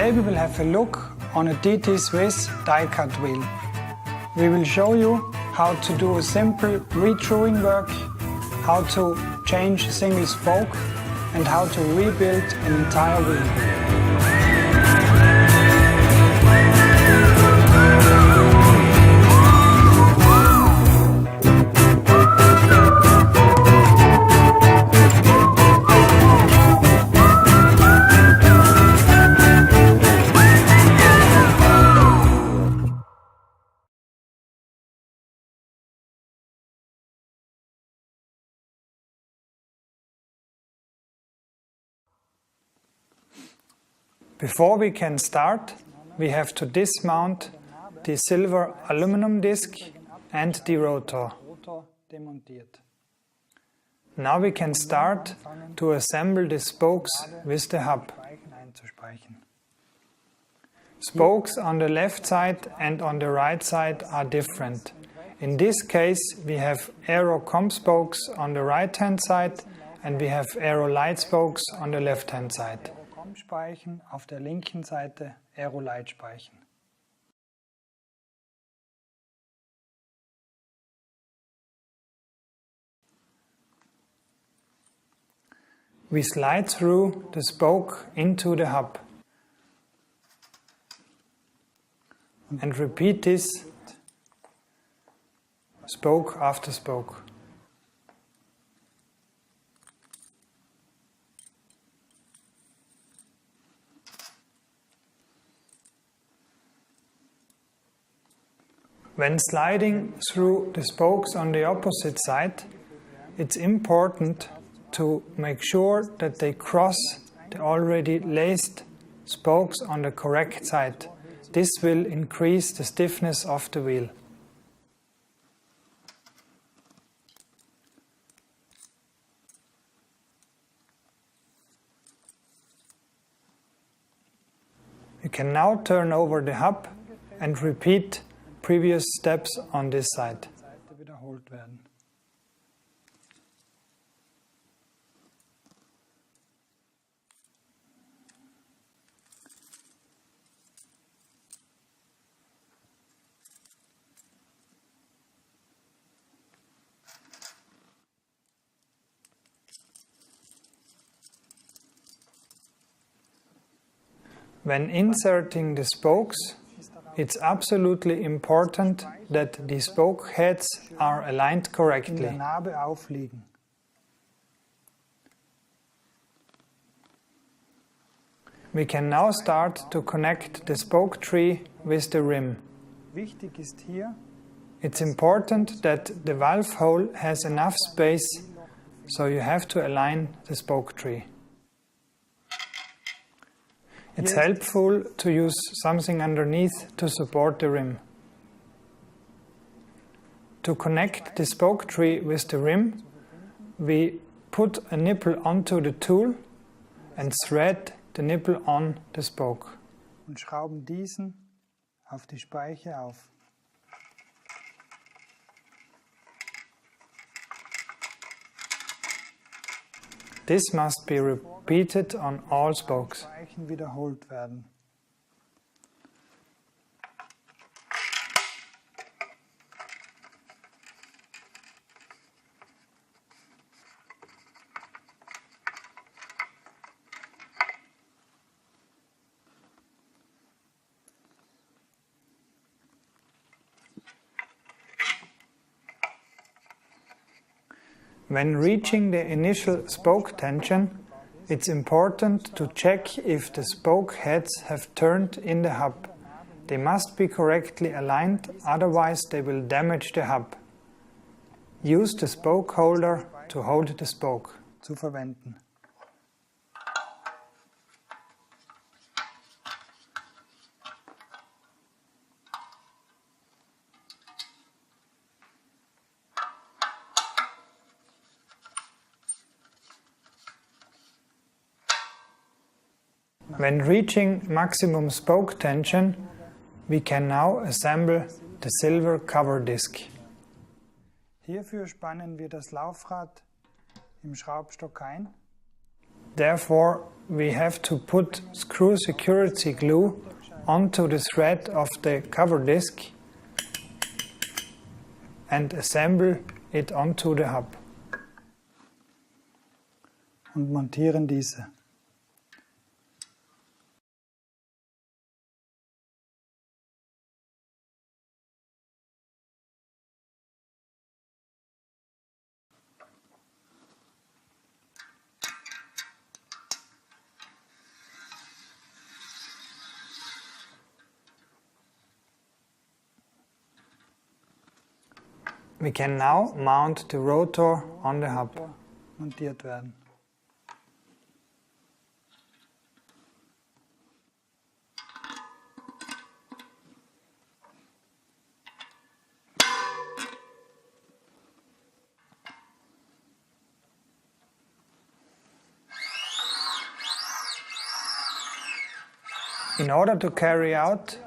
Today we will have a look on a DT Swiss die-cut wheel. We will show you how to do a simple retruing work, how to change a single spoke and how to rebuild an entire wheel. Before we can start, we have to dismount the silver aluminum disc and the rotor. Now we can start to assemble the spokes with the hub. Spokes on the left side and on the right side are different. In this case, we have aero comp spokes on the right hand side and we have aero light spokes on the left hand side. Speichen, auf der linken Seite Aero-Leitspeichen. We slide through the spoke into the hub and repeat this spoke after spoke. When sliding through the spokes on the opposite side, it's important to make sure that they cross the already laced spokes on the correct side. This will increase the stiffness of the wheel. You can now turn over the hub and repeat previous steps on this side. Wiederholt werden. When inserting the spokes, it's absolutely important that the spoke heads are aligned correctly. We can now start to connect the spoke tree with the rim. It's important that the valve hole has enough space, so you have to align the spoke tree. It's helpful to use something underneath to support the rim. To connect the spoke tree with the rim, we put a nipple onto the tool and thread the nipple on the spoke. Und schrauben diesen auf die Speiche auf. This must be repeated on all spokes. Wiederholt werden. When reaching the initial spoke tension, it's important to check if the spoke heads have turned in the hub. They must be correctly aligned, otherwise they will damage the hub. Use the spoke holder to hold the spoke. Zu verwenden. When reaching maximum spoke tension, we can now assemble the silver cover disc. Hierfür spannen wir das Laufrad im Schraubstock ein. Therefore, we have to put screw security glue onto the thread of the cover disc and assemble it onto the hub. Und montieren diese. We can now mount the rotor on the hub. Montiert werden. In order to carry out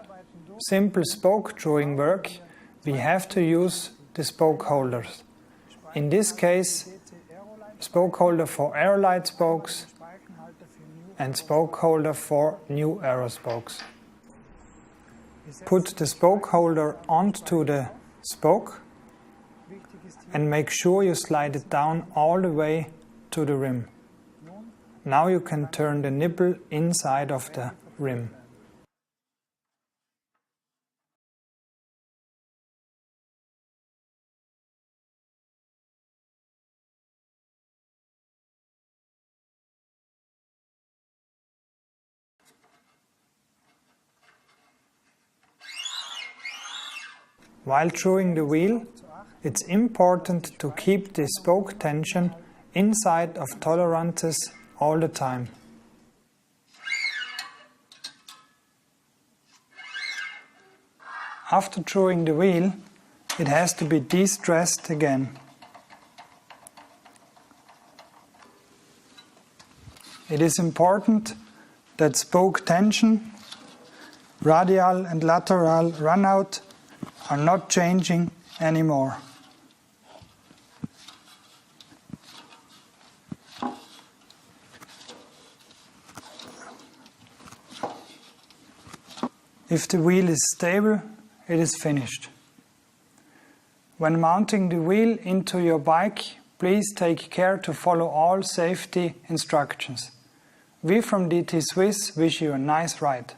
simple spoke drawing work, we have to use the spoke holders. In this case, spoke holder for aerolite spokes and spoke holder for new aero spokes. Put the spoke holder onto the spoke and make sure you slide it down all the way to the rim. Now you can turn the nipple inside of the rim. While drawing the wheel, it's important to keep the spoke tension inside of tolerances all the time. After drawing the wheel, it has to be de-stressed again. It is important that spoke tension, radial and lateral runout are not changing anymore. If the wheel is stable, it is finished. When mounting the wheel into your bike, please take care to follow all safety instructions. We from DT Swiss wish you a nice ride.